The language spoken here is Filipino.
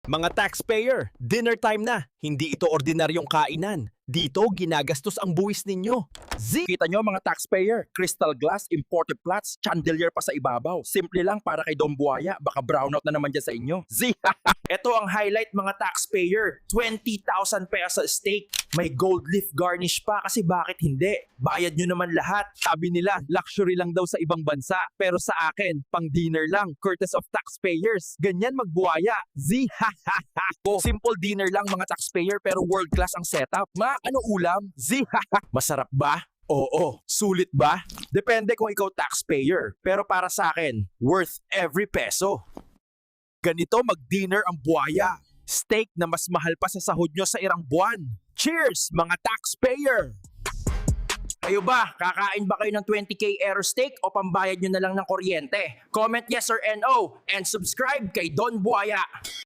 Mga taxpayer, dinner time na. Hindi ito ordinaryong kainan. Dito, ginagastos ang buwis ninyo. Kita nyo mga taxpayer, crystal glass, imported plats, chandelier pa sa ibabaw. Simple lang para kay Don Buaya, baka brownout na naman dyan sa inyo. Ito ang highlight mga taxpayer, 20,000 pesos steak. May gold leaf garnish pa kasi bakit hindi? Bayad nyo naman lahat. Sabi nila, luxury lang daw sa ibang bansa. Pero sa akin, pang dinner lang, courtesy of taxpayers. Ganyan magbuhaya. Simple dinner lang mga taxpayer pero world class ang setup. Ano ulam? Masarap ba? Oo. Sulit ba? Depende kung ikaw taxpayer. Pero para sa akin, worth every peso. Ganito mag-dinner ang buhaya. Steak na mas mahal pa sa sahod nyo sa irang buwan. Cheers mga taxpayer! Kayo ba? Kakain ba kayo ng 20k air steak o pambayad nyo na lang ng kuryente? Comment yes or no and subscribe kay Don Buaya.